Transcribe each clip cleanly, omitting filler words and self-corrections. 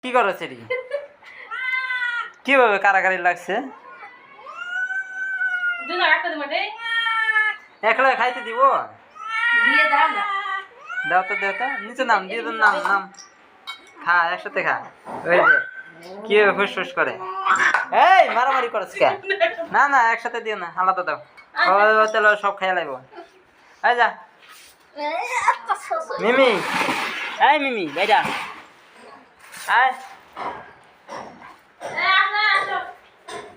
কি করো সেটি? কিভাবে কারাগারি লাগছে? একলা খাইতে দিব? দাও তো দাও তো, নিচে নাম দিয়ে তো, নাম নাম খা, একসাথে খা। ওই যে কিভাবে ফুসফুস করে। এই মারামারি করছ কে? না না, একসাথে দিও না, আলাদা দাও। ও তাহলে সব খাইয়া লাগবো। এই যা মিমি, এই মিমি বাইরা আয়।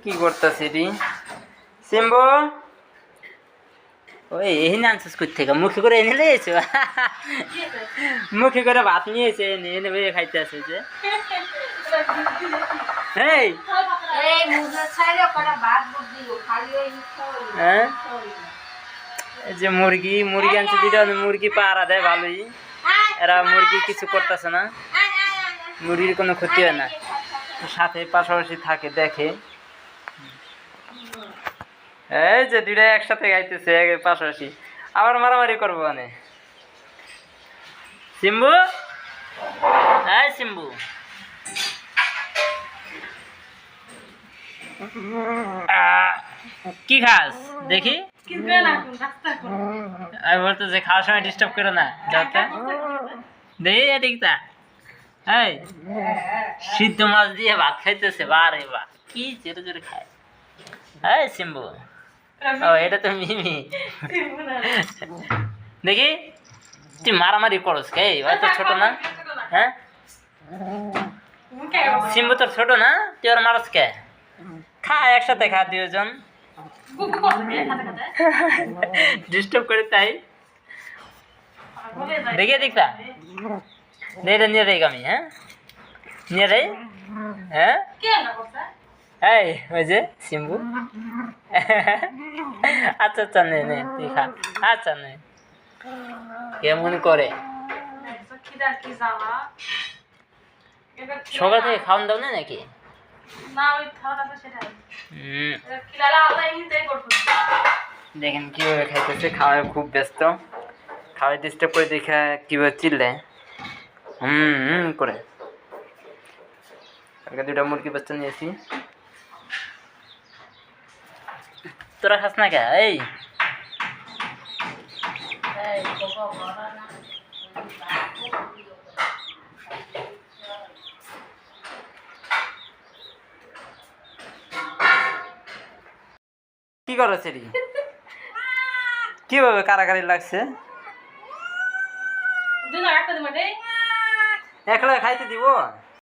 কি করতেছি রে সিম্বু? ওই এখানে আনছিস কই থেকে? মুখে করে এনে লিয়েছো? মুখে করে ভাত নিয়েছে, এনে এনে বইয়ে খাইতে আসে যে। এই যে মুরগি মুরগি আনছে দিতে, মুরগি পাড়া দেয় ভালোই। এরা মুরগি কিছু করতেছে না, মুরগির কোনো ক্ষতি হয় না, সাথে পাশাপাশি থাকে দেখে। এই যে দুইটা একসাথে গাইতেছে পাশাপাশি, আবার মারামারি করবো মানে। সিম্বু, এই সিম্বু, কি খাস দেখি? আমি বলতে যে খাওয়ার সময় ডিস্টার্ব করো না, যাতে দেখি এদিকটা। এই সিদ্ধ মাছ দিয়ে ভাত খাইতেছে, বারে বা কি জোরে জোরে খায়। এই সিম্বু, ও এটা তো মিমি। দেখি তুই মারামারি করস কে? তো ছোট না? হ্যাঁ সিম্বু তোর ছোট না? তুই ওর মারস কে? খা, একসাথে খা দুজন, ডিস্টার্ব করে তাই। দেখে দেখতা নিয়ে রে আমি, হ্যাঁ নিয়ে রে। হ্যাঁ এই ওই যে সিম্বু। আচ্ছা আচ্ছা নে নে তুই খা। আচ্ছা নে, কেমন করে সকাল থেকে খাওয়ান দাও না নাকি? দেখেন কিভাবে খাইতেছে, খাওয়ায় খুব ব্যস্ত, খাওয়াই ডিস্টার্ব করে দেখে কিভাবে চিল্লে করে। আগে দুটা মুরগি বাচ্চা নিয়েছি। তোরা খাস না কে? এই কি করো সেটি? কিভাবে কারাগারি লাগছে? একলা খাইতে দিব?